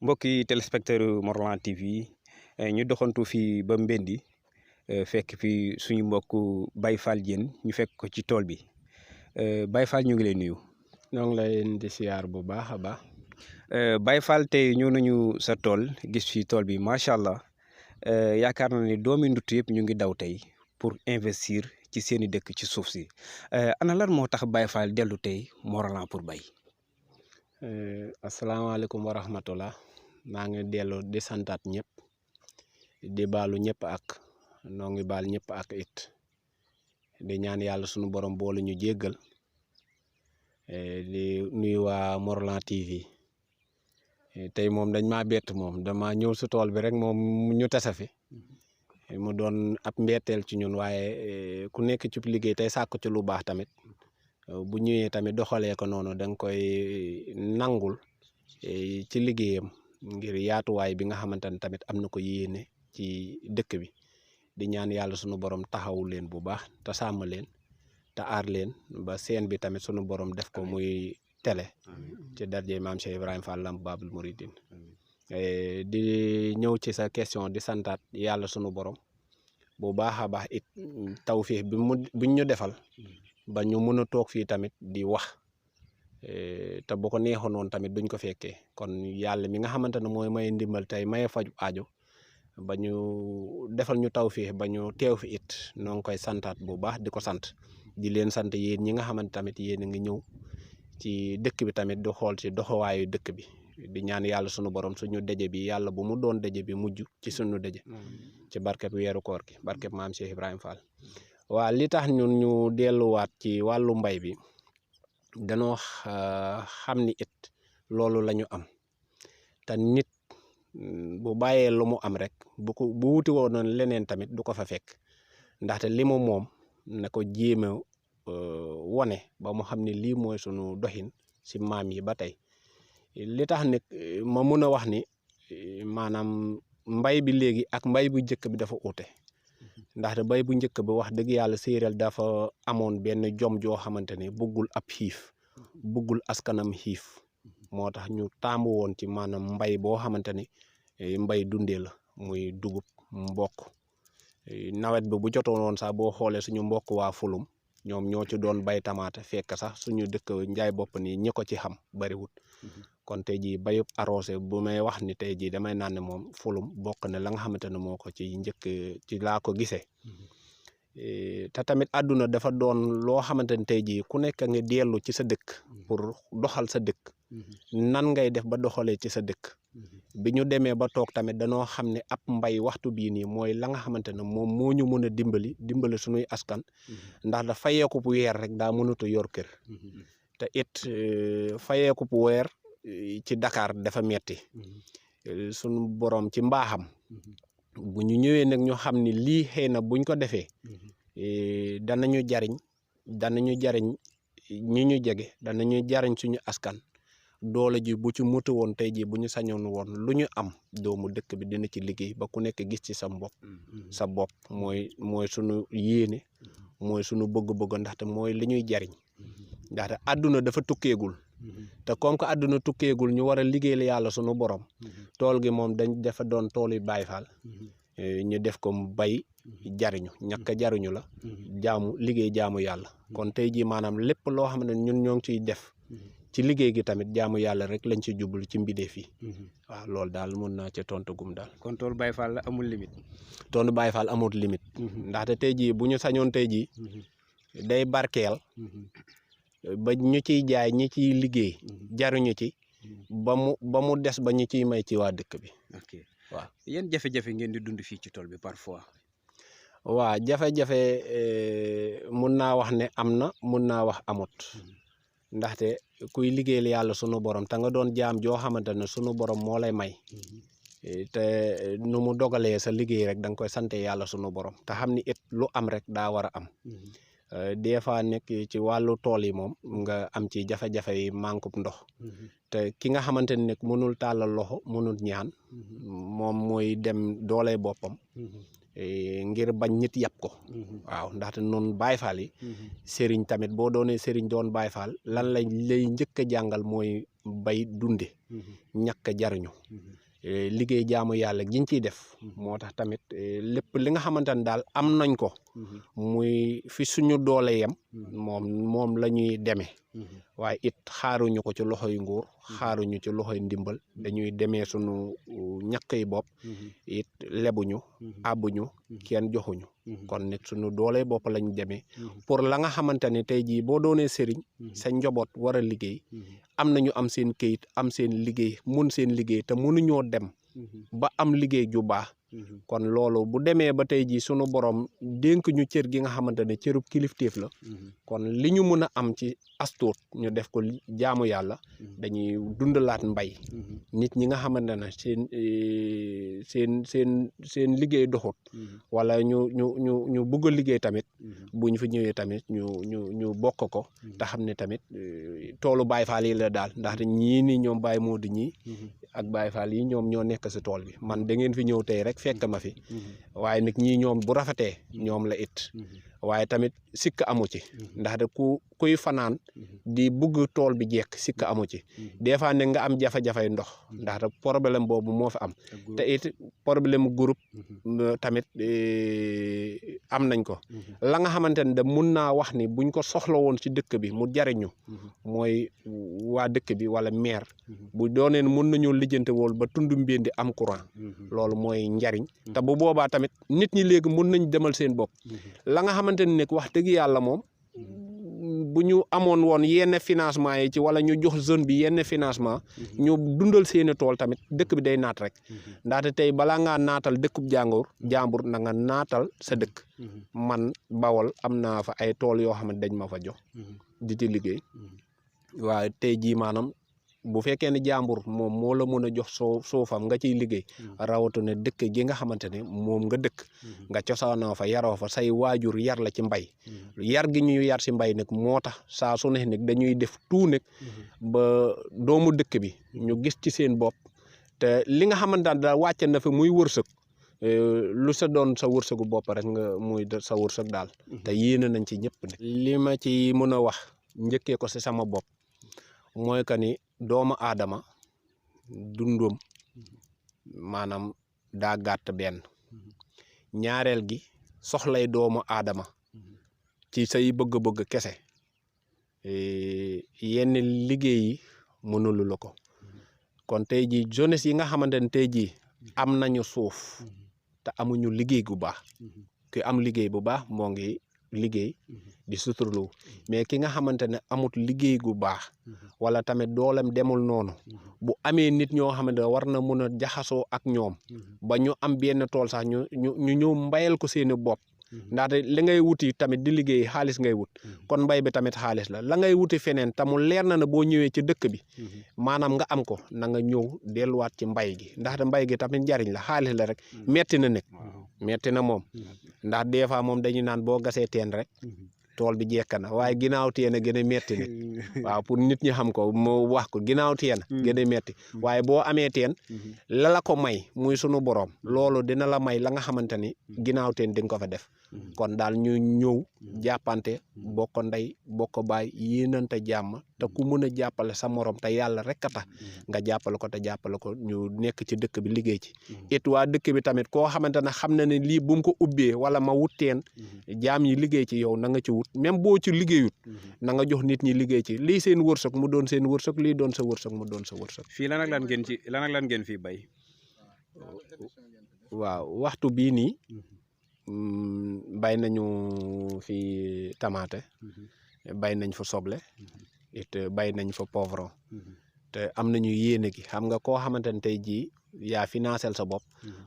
mbokki téléspectateur Morolan TV ñu doxantu fii ba Mbendi fekk fi suñu mbokk Baye Fall Diène ñu fekk ko ci tool bi Baye Fall ñu ngi lay nuyu. ñoo ngi leen di siyaar bu baax a baax. Baye Fall tey ñëw nañu sa tool gis fi tool bi macha allah yaakaar na ni doomi ndutt yëpp ñu ngi daw tey pour investir ci seeni dëkk ci suuf si ana lan moo tax Baye Fall dellu tey Morolan pour bay. asalaamaaleykum wa rahmatullah maa ngi dellu di santaat ñëpp di baalu ñëpp ak noo ngi baal ñëpp ak it di ñaan yàlla sunu borom boolu ñu jéggal di nuyu waa Morolan TV tey moom dañ maa bett moom dama ñëw si tool bi rek moom ñu tasa fi mu doon ab mbetteel ci ñun waaye ku nekk ci liggéey tey sàkku ci lu baax tamit bu ñëwee tamit doxalee ko noonu da nga koy nangul ci liggéeyam ngir yaatuwaay bi nga xamante ne tamit am na ko yéene ci dëkk bi di ñaan yàlla sunu borom taxawu leen bu baax te sàmm leen te aar leen ba seen bi tamit sunu borom def ko muy télé ci darje maam Cheikh Ibrahima Fall Lamp Babul Mouridine di ñëw ci sa question di santaat yàlla sunu borom bu baax a baax it tawfiix buñ ñu defal ba ñu mën a toog fii tamit di wax te bu ko neexoon noonu tamit duñ ko fekkee kon yàlla mi nga xamante ne mooy may ndimbal tey maye faju aajo ba ñu defal ñu tawfiix ba ñu teew fi it noo ngi koy santaat bu baax di ko sant di leen sant yéen ñi nga xamante tamit yéen a ngi ñëw ci dëkk bi tamit di xool ci doxawaayu dëkk bi di ñaan yàlla sunu borom suñu daje bi yàlla bu mu doon daje bi mujj ci suñu daje ci barkeb weeru koor gi barkeb maam Cheikh Ibrahima Fall. waa li tax ñun ñu delluwaat ci wàllu mbay bi danoo xam ni it loolu la ñu am te nit bu bàyyee lu mu am rek bu wuti woon leneen tamit du ko fa fekk ndaxte li mu moom na ko jéem a wone ba mu xam ne lii mooy sunu doxin si maam yi ba tey li tax nag ma mun a wax ni maanaam mbay bi léegi ak mbay bu njëkk bi dafa uute ndaxte bay bu njëkk bi wax dëgg yàlla séeréer dafa amoon benn jom joo xamante ne bëggul ab xiif bëggul askanam xiif moo tax ñu taamu woon ci maanaam mbay boo xamante ne mbay dundee la muy dugub mbokk nawet bi bu jotoon woon sax boo xoolee suñu mbokk waa fulum ñoom ñoo ci doon bay tamaate fekk sax suñu dëkk njaay bopp nii ñi ko ci xam bariwut kon tey jii bayub arrosé bu may wax ni tey jii damay naan ne moom fulum bokk na la nga xamante ne moo ko ci njëkk ci laa ko gisee te tamit àdduna dafa doon loo xamante ne tey jii ku nekk nga dellu ci sa dëkk pour doxal sa dëkk nan ngay def ba doxalee ci sa dëkk bi ñu demee ba toog tamit danoo xam ne ab mbay waxtu bii nii mooy la nga xamante ne moom moo ñu mën a dimbali suñuy askan ndax da fayeeku bu weer rek daa mënut a yor kër te it fayeeku bu weer ci Dakar dafa metti sunu borom ci mbaaxam bu ñu ñëwee nag ñu xam ni lii xëy na buñ ko defee danañu jariñ ñi ñu jege danañu jariñ suñu askan doole ji bu ci mutu woon tey jii bu ñu sañoon woon lu ñu am doomu dëkk bi dina ci liggéey ba ku nekk gis ci sa bopp mooy sunu yéene mooy sunu bëgg-bëgg ndaxte mooy li ñuy jariñ ndaxte àdduna dafa tukkeegul te comme que àdduna tukkeegul ñu war a liggéeyal yàlla sunu borom tool gi moom dafa doon tool yu Baay Faal ñu def ko bay jariñu ñàkk jariñu la liggéey jaamu yàlla kon tey jii maanaam lépp loo xam ne ñun ñoo ngi ciy def ci liggéey gi tamit jaamu yàlla rek lañ ci jublu ci mbidee fii waaw loolu daal mun naa ca tontu gum daal. kon toolu Baye Fall la amul limite. toolu Baye Fall amul limite. ndaxte tey jii bu ñu sañoon tey jii day barkeel ba ñu ciy jaay ñi ciy liggéey jaruñu ci ba mu des ba ñu ciy may ci waa dëkk bi. ok waaw yan jafe-jafe ngeen di dund fii ci tool bi parfois. waa jafe-jafe mun naa wax ne am na mun naa wax amut. ndaxte kuy liggéeyal yàlla sunu borom te nga doon jaam joo xamante ne sunu borom moo lay may te nu mu dogalee sa liggéey rek da nga koy sante yàlla sunu borom te xam ni it lu am rek daa war a am des fois nekk ci wàllu tool yi moom nga am ci jafe-jafe yi manque ndox te ki nga xamante ne nag mënul tàllal loxo mënul ñaan moom mooy dem doole boppam ngir bañ nit yàpp ko waaw ndaxte noonu Baay Faal yi sëriñ tamit boo doonee sëriñ doon Baay Faal lan lañ lay njëkk a jàngal mooy bay dunde ñàkk jariñu liggéey jaamu yàlla giñ ciy def moo tax tamit lépp li nga xamante ne daal am nañ ko muy fi suñu doole yem moom la ñuy demee waaye it xaaruñu ko ci loxoy nguur xaaruñu ci loxoy ndimbal dañuy demee suñu ñàkk yi bopp it lebuñu àbbuñu kenn joxuñu kon nit suñu doole bopp lañ demee pour la nga xamante ne tey jii boo doonee sëriñ sa njaboot war a liggéey am nañu am seen këyit am seen liggéey mun seen liggéey te mënuñoo dem ba am liggéey ju baax kon loolu bu demee ba tey jii sunu borom dénk ñu cër gi nga xamante ne cërub kilifteef la kon li ñu mën a am ci astuut ñu def ko jaamu yàlla dañuy dundalaat mbay nit ñi nga xamante ne seen liggéey doxut wala ñu bëgg a liggéey tamit bu ñu fi ñëwee tamit ñu bokk ko te xam ne tamit toolu Baay Faal yi la daal ndaxte ñii ni ñoom Baay Moodu ñii ak Baay Faal yi ñoom ñoo nekk si tool bi man da ngeen fi ñëw tey rek fekk ma fi waaye nag ñii ñoom bu rafetee ñoom la it waaye tamit sikk amu ci ndaxte kuy fanaan di bugg tool bi jekk sikk amu ci des fois ne nga am jafe-jafey ndox ndaxte problème boobu moo fi am te it problème groupe tamit am nañ ko la nga xamante ne de mun naa wax ni buñ ko soxla woon ci dëkk bi mu jariñu mooy waa dëkk bi wala maire bu dooneen mun nañoo lijjante wool ba tund Mbéndi am courant loolu mooy njariñ te bu boobaa tamit nit ñi léegi mun nañ demal seen bopp la nga xamante ne nag wax dëgg yàlla moom bu ñu amoon woon yenn financement yi ci wala ñu jox zone bi yenn financement ñu dundal seeni tool tamit dëkk bi day naat rek ndaxte tey balaa ngaa naatal dëkkub jàmbur na nga naatal sa dëkk man Bawol am naa fa ay tool yoo xam ne dañ ma fa jox di ci liggéey waaye tey jii maanaam bu fekkee ne jàmbur moom moo la mën a jox suufam nga ciy liggéey rawatina dëkk gi nga xamante ne moom nga dëkk nga cosaanoo fa yaroo fa say waajur yar la ci mbay yar gi ñuy yar si mbay nag moo tax saa su ne nag dañuy def tout nag ba doomu dëkk bi ñu gis ci seen bopp te li nga xamante ne daal wàcce na fa muy wërsëg lu sa doon sa wërsëgu bopp rek nga muy sa wërsëg daal te yéene nañ ci ñëpp ne li ma ci mën a wax njëkkee ko si sama bopp mooy que ni doomu aadama dundum maanaam daa gàtt benn ñaareel gi soxlay doomu aadama ci say bëgg-bëgg kese yenn liggéey yi mënulu la ko kon tey jii jeunesse yi nga xamante ne tey jii am nañu suuf te amuñu liggéey gu baax ki am liggéey bu baax moo ngi liggéey di suturlu mais ki nga xamante ne amut liggéey gu baax wala tamit doolem demul noonu bu amee nit ñoo xamante ne war na mën a jaxasoo ak ñoom ba ñu am benn tool sax ñu ñëw mbayal ko seeni bopp ndaxte li ngay wuti tamit di liggéey xaalis ngay wut kon mbay bi tamit xaalis la ngay wuti feneen te mu leer na ne boo ñëwee ci dëkk bi maanaam nga am ko na nga ñëw delluwaat ci mbay gi ndaxte mbay gi tamit njariñ la xaalis la rek metti na nekk metti na moom ndax des fois moom dañuy naan boo gasee teen rek tool bi jekk na waaye ginnaaw teen a gën a metti nag waaw pour nit ñi xam ko moo wax ko ginnaaw teen gën a metti waaye boo amee teen la ko may muy sunu borom loolu dina la may la nga xamante ni ginnaaw teen di nga ko fa def kon daal ñu ñëw jàppante bokk ndey bokk baay yéenante jàmm te ku mën a jàppale sa morom te yàlla rek a tax nga jàppale ko te jàppale ko ñu nekk ci dëkk bi liggéey ci it waa dëkk bi tamit koo xamante ne xam na ne lii bu mu ko ubbee wala ma wut teen jaam yi liggéey ci yow na nga ci wut même boo ci liggéeyut na nga jox nit ñi liggéey ci lii seen wërsëg mu doon seen wërsëg lii doon sa wërsëg mu doon sa wërsëg. fii lan ak lan ngeen fii bay. waaw waxtu bii nii bay nañu fi tamaate bay nañ fa soble it bay nañ fa poivron te am nañu yéene gi xam nga koo xamante ne tey jii yaa financé sa bopp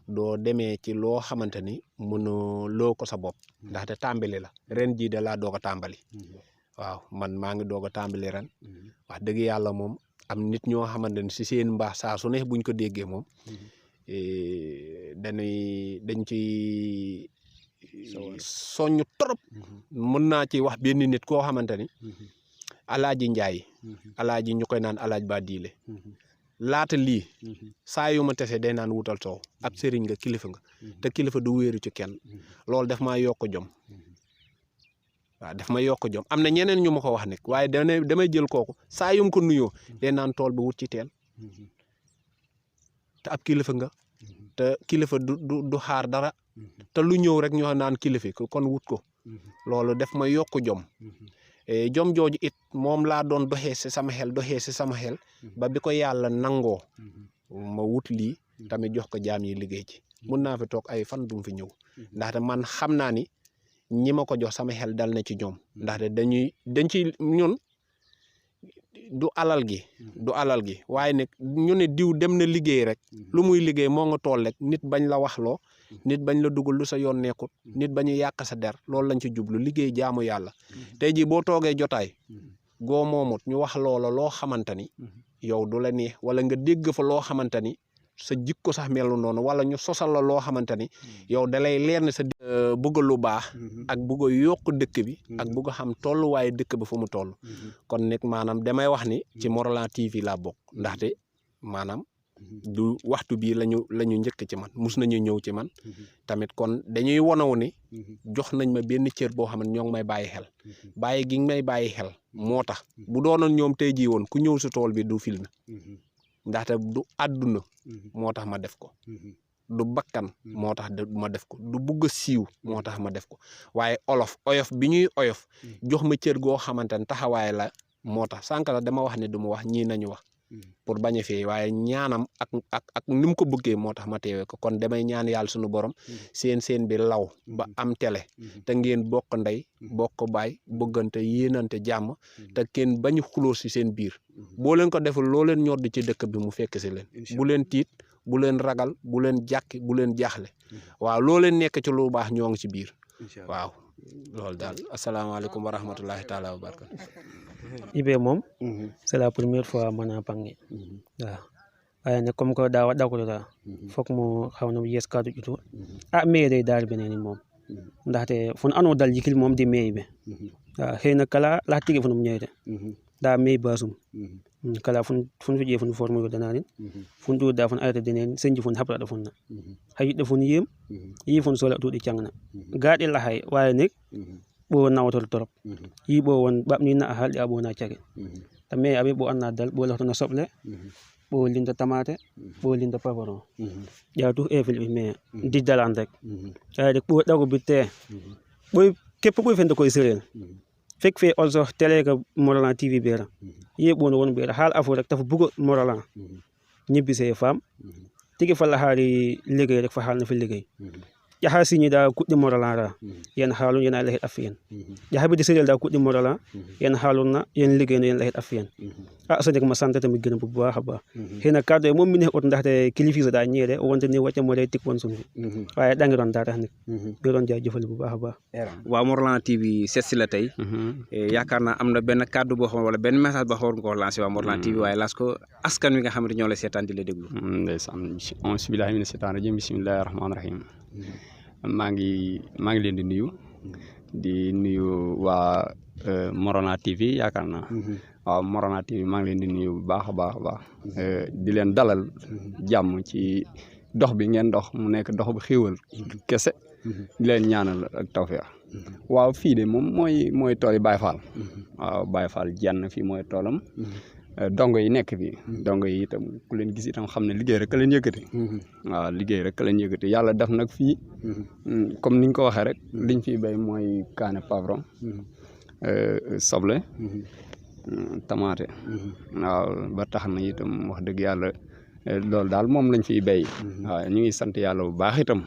doo demee ci loo xamante ni mënoo loo ko sa bopp ndaxte tàmbali la ren jii de laa doog a tàmbali waaw man maa ngi doog a tàmbali ren wax dëgg yàlla moom am nit ñoo xamante ni si seen mbaax saa su ne buñ ko déggee moom dañ ci soññ trop mën naa ci wax benn nit koo xamante ni alaaji Njaay alaaji ñu koy naan alaaj ba diile laata lii saa yu ma tese day naan wutal soow ab sëriñ nga kilifa nga te kilifa du wéeru ci kenn loolu daf maa yokk jom waaw daf may yokk jom am na ñeneen ñu ma ko wax nag waaye damay jël kooku saa yum ko nuyoo day naan tool ba wut ci teen te ab kilifa nga te kilifa du xaar dara te lu ñëw rek ñoo naan kilifa kon wut ko loolu daf may yokk jom jom jooju it moom laa doon doxee si sama xel ba bi ko yàlla nangoo ma wut lii tamit jox ko jaam yi liggéey ci mun naa fi toog ay fan dum fi ñëw ndaxte man xam naa ni ñi ma ko jox sama xel dal na ci ñoom ndaxte dañ ci ñun du alal gi waaye nag ñu ne diw dem na liggéey rek lu muy liggéey moo nga tool rek nit bañ la waxloo nit bañ la dugal lu sa yoon nekkut nit bañu yàq sa der loolu lañ ci jublu liggéey jaamu yàlla tey jii boo toogee jotaay goo moomut ñu wax loola loo xamante ni yow du la neex wala nga dégg fa loo xamante ni sa jikko sax melu noonu wala ñu sosal la loo xamante ni yow dalay leer ne sa bëgg lu baax ak bëgg a yokk dëkk bi ak bëgg a xam tolluwaaye dëkk bi fu mu toll kon nag maanaam damay wax ni ci Morolan TV laa bokk ndaxte maanaam du waxtu bii lañu njëkk ci man mus nañu ñëw ci man tamit kon dañuy wonaw ni jox nañ ma benn cër boo xam ne ñoo ngi may bàyyi xel bàyyi gi may bàyyi xel moo tax bu doonoon ñoom tey jii woon ku ñëw si tool bi du film ndaxte du àdduna moo tax ma def ko du bakkan moo tax ma def ko du bugg a siiw moo tax ma def ko waaye oyof bi ñuy oyof jox ma cër goo xamante ne taxawaay la moo tax sànq la dama wax ne du ma wax ñii nañu wax pour bañ a fee waaye ñaanam ak ni mu ko bëggee moo tax ma teewee ko kon damay ñaan yàlla suñu borom seen bi law ba am télé te ngeen bokk ndey bokk baay bëggante yéenante jàmm te kenn bañu xuloo si seen biir boo leen ko deful loo leen ñor di ci dëkk bi mu fekk si leen bu leen tiit bu leen ragal bu leen jàkki bu leen jaaxle waaw loo leen nekk ci lu baax ñoo ngi ci biir waaw loolu daal asalaamaaleykum wa rahmatullahi taala wa barakatu Ibe moom c'est la première fois mana pangi waaw waaye nag comme que daawa dakuta foog mu xaw na yees kaddu jutu mais day daal beneen moom ndaxte fon ano dal jikil moom di may be waaw xëy na kala la tigi funum ñëwte daa may basum kala fun fi fun forme yo dananin fun du da fun ayata denen senji fun habra da fun na hayi da fun yem yi fun sola tudi cangna gaadi la hay waaye nag bo nawtol torop yi bo won babni na hal ya bo na ciage tamé abi bo anna dal bo laxto na soble bo linda tomate bo linda pavron jaatu efil bi mais di dalan rek ay rek bo dago bitte boy kep boy fende koy serel fek fe also télé ka Morolan TV bera yi bo no won bera hal afo rek dafa bugo Morolan ñibbi sé fam tigi fa la xari liggéey rek fa xal na fi liggéey jaha signé da kuddi Morolan ra yen halun yen Allah afiyan jaha bi di serial da kuddi Morolan yen halun na yen liggéey na yen Allah afiyan sa nek ma sante tamit gëna bu baax ba xena kaddo mom mi ne ot ndaxte kilifi da ñëde wonte ni wacce mo lay tik won sunu waye da nga don da tax nek do don jaajëfal bu baax ba wa Morolan TV setsi la tay yakarna amna ben kaddu bo xam wala ben message bo xor ko lancer wa Morolan TV waye las ko askan wi nga xam ne ñoo la sétane di la déglu ndeysaan on billahi min shaitan rajim bismillahir rahmanir rahim maa ngi leen di nuyu waa Morolan TV yaakaar naa waaw Morolan TV maa ngi leen di nuyu bu baax a baax di leen dalal jàmm ci dox bi ngeen dox mu nekk dox bu xéewal kese di leen ñaanal ak tawfeex waaw fii de moom mooy tool yi Baye Fall waaw Baye Fall jenn fii mooy toolam dongo yi nekk fii dongo yi itam ku leen gis itam xam ne liggéey rek leen yëkkati waaw liggéey rek leen yëkkati yàlla def nag fii comme niñ ko waxee rek liñ fiy béy mooy kaane pavron soble tomate waaw ba tax na itam wax dëgg yàlla loolu daal moom lañ fiy béy waaw ñu ngi sant yàlla bu baax itam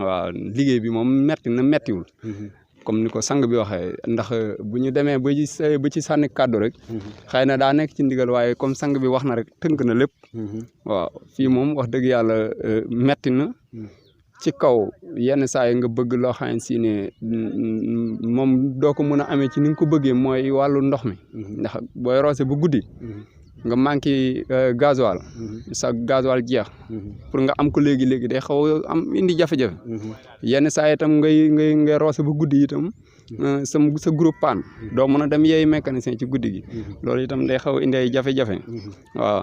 waaw liggéey bi moom metti na mettiwul comme ni ko sang bi waxee ndax bu ñu demee ba ci sànni kàddu rek xëy na daa nekk ci ndigal waaye comme sang bi wax na rek tënk na lépp waaw fii moom wax dëgg yàlla metti na ci kaw yenn saa yi nga bëgg loo xam ne si ne moom doo ko mën a amee ci ni nga ko bëggee mooy wàllu ndox mi ndax booy roose ba guddi nga manqué gasoil sa gasoil jeex pour nga am ko léegi day xaw am indi jafe-jafe yenn saa itam ngay roose ba guddi itam sa groupe panne doo mën a dem yeey mécanicien ci guddi gi loolu itam day xaw indi ay jafe-jafe waaw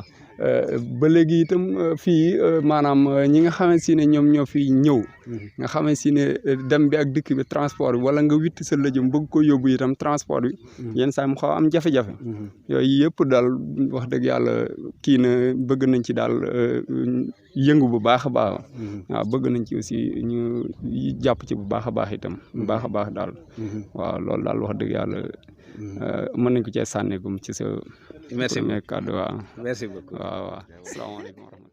ba léegi itam fii maanaam ñi nga xamante si ne ñoom ñoo fi ñëw nga xamante si ne dem bi ak dikk bi transport bi wala nga witti sa lëjum bëgg ko yóbbu itam transport bi yenn saa mu xaw am jafe-jafe yooyu yëpp daal wax dëgg yàlla kii na bëgg nañ ci daal yëngu bu baax a baax waaw bëgg nañ ci aussi ñu jàpp ci bu baax a baax itam bu baax a baax daal waaw loolu daal wax dëgg yàlla mën nañ ko cee sànneegum ci sa merci premier kàddu waaw merci beaucoup waaw asalaamaaleykum wa rahmatulah